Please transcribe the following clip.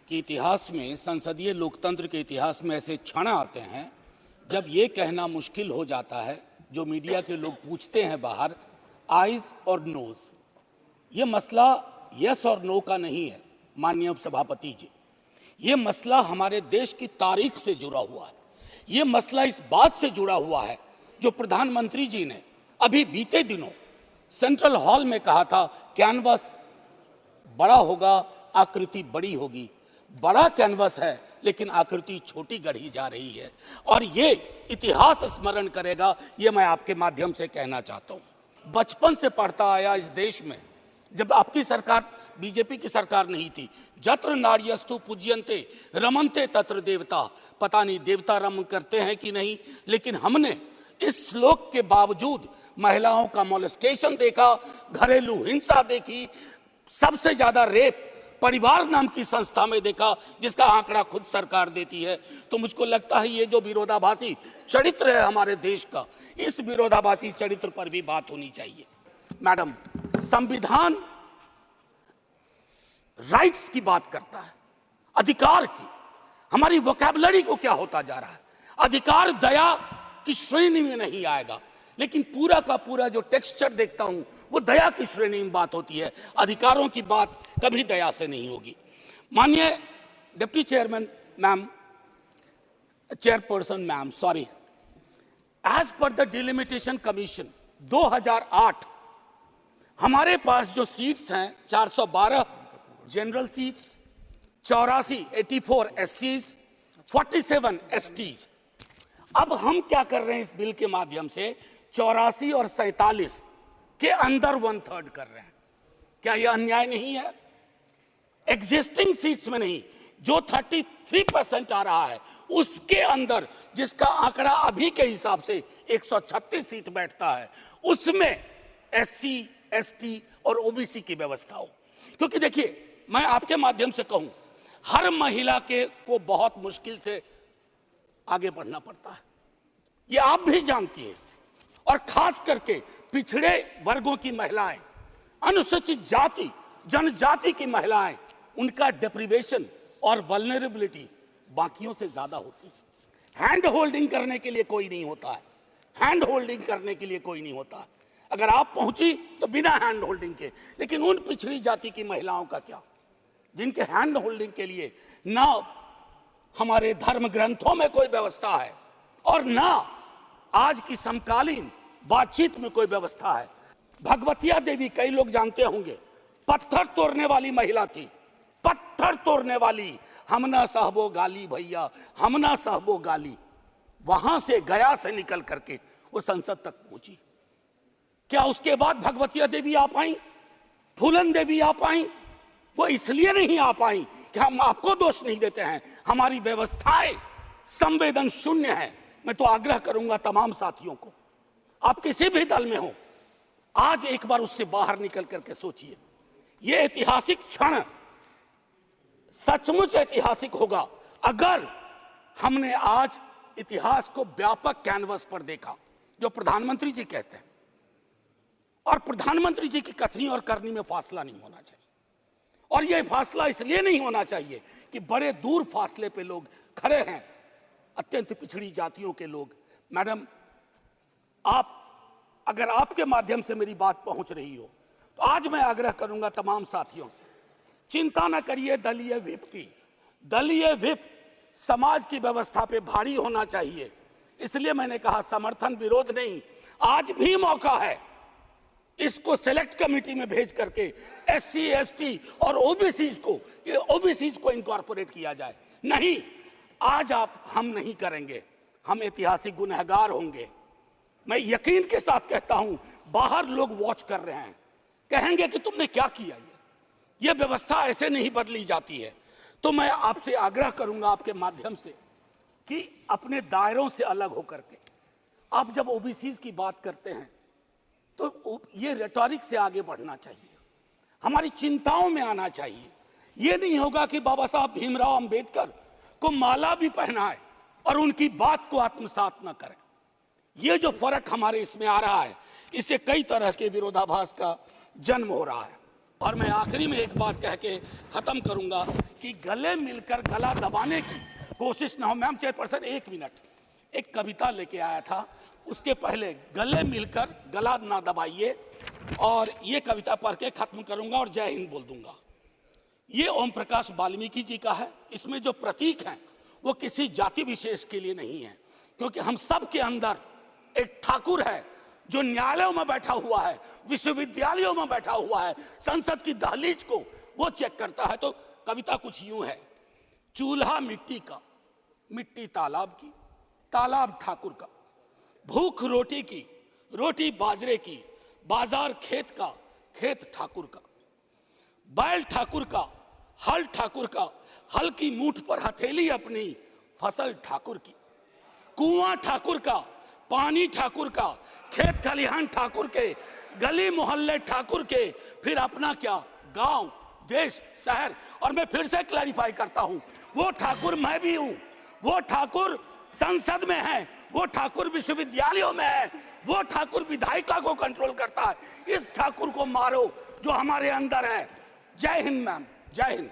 कि इतिहास में, संसदीय लोकतंत्र के इतिहास में ऐसे क्षण आते हैं जब ये कहना मुश्किल हो जाता है, जो मीडिया के लोग पूछते हैं बाहर, आइज और नोज। ये मसला यस और नो का नहीं है माननीय उपसभापति जी। ये मसला हमारे देश की तारीख से जुड़ा हुआ है। ये मसला इस बात से जुड़ा हुआ है जो प्रधानमंत्री जी ने अभी बीते दिनों सेंट्रल हॉल में कहा था, कैनवस बड़ा होगा, आकृति बड़ी होगी। बड़ा कैनवस है लेकिन आकृति छोटी गढ़ी जा रही है और ये इतिहास स्मरण करेगा, ये मैं आपके माध्यम से कहना चाहता हूं। बचपन से पढ़ता आया इस देश में, जब आपकी सरकार, बीजेपी की सरकार नहीं थी, जत्र नार्यस्तु पूज्यन्ते रमन्ते तत्र देवता। पता नहीं देवता रम करते हैं कि नहीं, लेकिन हमने इस श्लोक के बावजूद महिलाओं का मोलेस्टेशन देखा, घरेलू हिंसा देखी, सबसे ज्यादा रेप परिवार नाम की संस्था में देखा, जिसका आंकड़ा खुद सरकार देती है। तो मुझको लगता है ये जो विरोधाभासी चरित्र है हमारे देश का, इस विरोधाभासी चरित्र पर भी बात होनी चाहिए। मैडम, संविधान राइट्स की बात करता है, अधिकार की। हमारी वोकैबुलरी को क्या होता जा रहा है? अधिकार दया की श्रेणी में नहीं आएगा, लेकिन पूरा का पूरा जो टेक्सचर देखता हूं वो दया की श्रेणी में बात होती है। अधिकारों की बात कभी दया से नहीं होगी। माननीय deputy chairman ma'am, chairperson ma'am, sorry, as per the delimitation commission 2008 हमारे पास जो सीट्स हैं 412 जनरल सीट्स, 84 एससीज, 47 एसटीज। अब हम क्या कर रहे हैं इस बिल के माध्यम से? 84 और 47 के अंदर 1/3 कर रहे हैं। क्या यह अन्याय नहीं है? एग्जिस्टिंग सीट्स में नहीं, जो 33% आ रहा है उसके अंदर, जिसका आंकड़ा अभी के हिसाब से 136 सीट बैठता है, उसमें एससी, एसटी और ओबीसी की व्यवस्था हो। क्योंकि देखिए, मैं आपके माध्यम से कहूं, हर महिला को बहुत मुश्किल से आगे बढ़ना पड़ता है, ये आप भी जानती हैं। और खास करके पिछड़े वर्गों की महिलाएं, अनुसूचित जाति जनजाति की महिलाएं, उनका डिप्रिवेशन और वल्नरेबिलिटी बाकियों से ज्यादा होती है। हैंड होल्डिंग करने के लिए कोई नहीं होता है, हैंड होल्डिंग करने के लिए कोई नहीं होता है। अगर आप पहुंची तो बिना हैंड होल्डिंग के, लेकिन उन पिछड़ी जाति की महिलाओं का क्या, जिनके हैंड होल्डिंग के लिए ना हमारे धर्म ग्रंथों में कोई व्यवस्था है और ना आज की समकालीन बातचीत में कोई व्यवस्था है। भगवतिया देवी, कई लोग जानते होंगे, पत्थर तोड़ने वाली महिला थी, पत्थर तोड़ने वाली। हम ना सहबो गाली भैया, हम ना सहबो गाली। वहां से, गया से निकल करके वो संसद तक पहुंची। क्या उसके बाद भगवतिया देवी आ पाई, फूलन देवी आ पाई? वो इसलिए नहीं आ पाई कि हम आपको दोष नहीं देते हैं, हमारी व्यवस्थाएं संवेदन शून्य है। मैं तो आग्रह करूंगा तमाम साथियों को, आप किसी भी दल में हो, आज एक बार उससे बाहर निकल करके सोचिए। यह ऐतिहासिक क्षण सचमुच ऐतिहासिक होगा अगर हमने आज इतिहास को व्यापक कैनवस पर देखा, जो प्रधानमंत्री जी कहते हैं। और प्रधानमंत्री जी की कथनी और करनी में फासला नहीं होना चाहिए। और यह फासला इसलिए नहीं होना चाहिए कि बड़े दूर फासले पे लोग खड़े हैं, अत्यंत पिछड़ी जातियों के लोग। मैडम, आप, अगर आपके माध्यम से मेरी बात पहुंच रही हो, तो आज मैं आग्रह करूंगा तमाम साथियों से, चिंता न करिए दलीय व्हिप की। दलीय व्हिप समाज की व्यवस्था पे भारी होना चाहिए। इसलिए मैंने कहा समर्थन विरोध नहीं, आज भी मौका है इसको सेलेक्ट कमेटी में भेज करके एससी, एसटी और ओबीसी को इनकॉर्पोरेट किया जाए। नहीं, आज हम नहीं करेंगे, हम ऐतिहासिक गुनहगार होंगे। मैं यकीन के साथ कहता हूं, बाहर लोग वॉच कर रहे हैं, कहेंगे कि तुमने क्या किया। ये व्यवस्था ऐसे नहीं बदली जाती है। तो मैं आपसे आग्रह करूंगा आपके माध्यम से कि अपने दायरों से अलग होकर के आप जब ओबीसी की बात करते हैं तो ये रेटोरिक से आगे बढ़ना चाहिए, हमारी चिंताओं में आना चाहिए। ये नहीं होगा कि बाबा साहब भीमराव अंबेडकर को माला भी पहनाए और उनकी बात को आत्मसात न करें। ये जो फर्क हमारे इसमें आ रहा है, इससे कई तरह के विरोधाभास का जन्म हो रहा है। और मैं आखिरी में एक बात कह के खत्म करूंगा कि गले मिलकर गला दबाने की कोशिश ना हो। मैम चेयरपर्सन, 1 मिनट, एक कविता लेके आया था, उसके पहले गले मिलकर गला ना दबाइए, और ये कविता पढ़ के खत्म करूंगा और जय हिंद बोल दूंगा। ये ओम प्रकाश वाल्मीकि जी का है। इसमें जो प्रतीक हैं वो किसी जाति विशेष के लिए नहीं है, क्योंकि हम सब के अंदर एक ठाकुर है जो न्यायालयों में बैठा हुआ है, विश्वविद्यालयों में बैठा हुआ है, संसद की दहलीज को वो चेक करता है। तो कविता कुछ यूं है: चूल्हा मिट्टी का, मिट्टी तालाब की, तालाब ठाकुर का, भूख रोटी की, रोटी बाजरे की, बाजार खेत का, खेत ठाकुर का, बैल ठाकुर का, हल ठाकुर का, हल की मूठ पर हथेली अपनी, फसल ठाकुर की, कुआं ठाकुर का, पानी ठाकुर का, खेत खलिहान ठाकुर के, गली मोहल्ले ठाकुर के, फिर अपना क्या, गांव, देश, शहर। और मैं फिर से क्लैरिफाई करता हूं, वो ठाकुर मैं भी हूं, वो ठाकुर संसद में है, वो ठाकुर विश्वविद्यालयों में है, वो ठाकुर विधायिका को कंट्रोल करता है। इस ठाकुर को मारो जो हमारे अंदर है। जय हिंद मैम, जय हिंद।